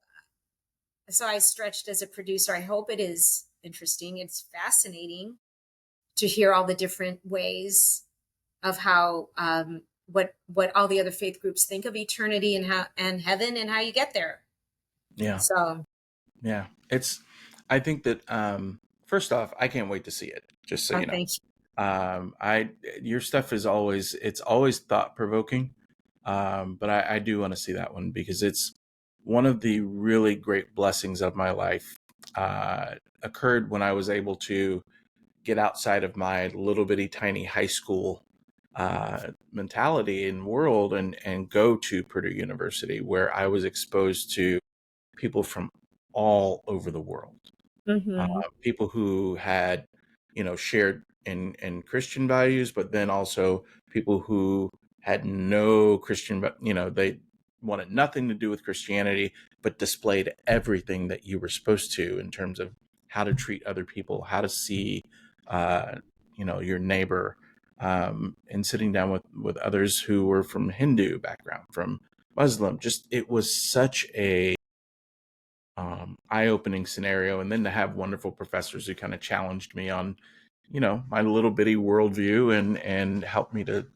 Speaker 2: I stretched as a producer. I hope it is interesting. It's fascinating to hear all the different ways of how what all the other faith groups think of eternity and heaven and how you get there.
Speaker 1: Yeah.
Speaker 2: So
Speaker 1: yeah, I think that first off, I can't wait to see it. Just so you know.
Speaker 2: Thank you.
Speaker 1: Your stuff is always thought provoking, but I do want to see that one, because it's one of the really great blessings of my life. Occurred when I was able to get outside of my little bitty tiny high school mentality and world and go to Purdue University, where I was exposed to people from all over the world. People who had, shared in Christian values, but then also people who had no Christian, they wanted nothing to do with Christianity, but displayed everything that you were supposed to in terms of how to treat other people, how to see, your neighbor, and sitting down with others who were from Hindu background, from Muslim. Just, it was such a eye-opening scenario. And then to have wonderful professors who kind of challenged me on, my little bitty worldview and helped me to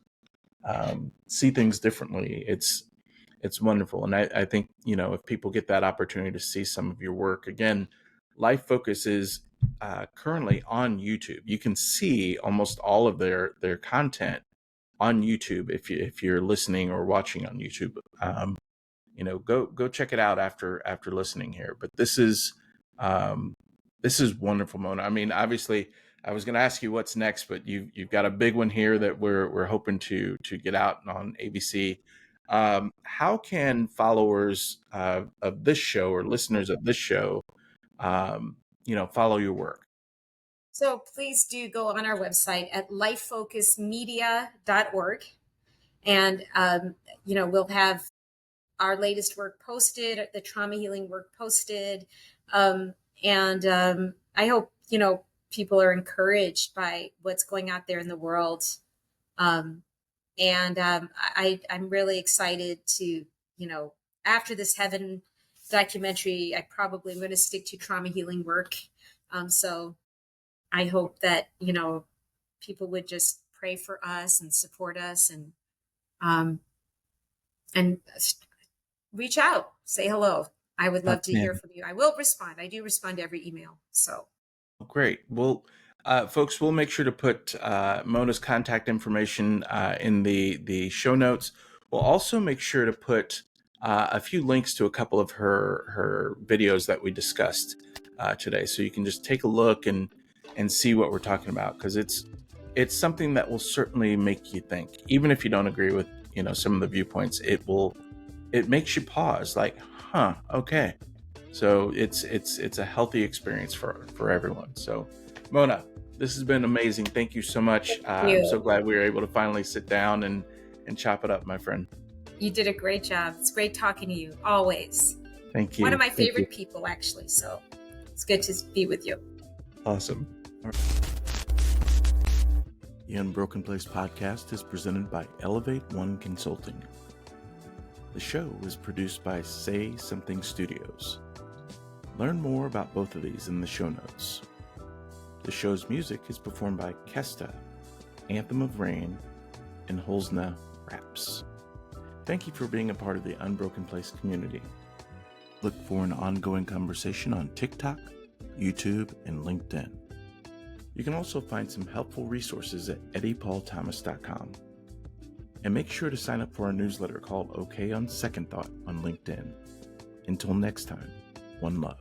Speaker 1: see things differently. It's wonderful. And I think, if people get that opportunity to see some of your work, again, Life Focus is currently on YouTube. You can see almost all of their content on YouTube if you're listening or watching on YouTube. Go check it out after listening here. But this is This is wonderful, Mona. I mean, obviously, I was going to ask you what's next, but you've got a big one here that we're hoping to get out on ABC. How can followers of this show or listeners of this show, follow your work?
Speaker 2: So please do go on our website at lifefocusmedia.org. And, we'll have our latest work posted, the trauma healing work posted. I hope, people are encouraged by what's going out there in the world. I'm really excited to, after this Heaven documentary, I probably am going to stick to trauma healing work. So I hope that, people would just pray for us and support us and reach out, say hello. I would love to hear from you. I will respond. I do respond to every email. So
Speaker 1: great. Well, folks, we'll make sure to put Mona's contact information in the show notes. We'll also make sure to put a few links to a couple of her videos that we discussed today, so you can just take a look and see what we're talking about, because it's something that will certainly make you think, even if you don't agree with some of the viewpoints. It makes you pause, like, okay. So it's a healthy experience for everyone. So Mona, this has been amazing. Thank you so much. I'm so glad we were able to finally sit down and chop it up, my friend.
Speaker 2: You did a great job. It's great talking to you, always.
Speaker 1: Thank you.
Speaker 2: One of my favorite people, actually. So it's good to be with you.
Speaker 1: Awesome. The Unbroken Place podcast is presented by Elevate One Consulting. The show is produced by Say Something Studios. Learn more about both of these in the show notes. The show's music is performed by Kesta, Anthem of Rain, and Holzna Raps. Thank you for being a part of the Unbroken Place community. Look for an ongoing conversation on TikTok, YouTube, and LinkedIn. You can also find some helpful resources at eddiepaulthomas.com. And make sure to sign up for our newsletter called OK on Second Thought on LinkedIn. Until next time, one love.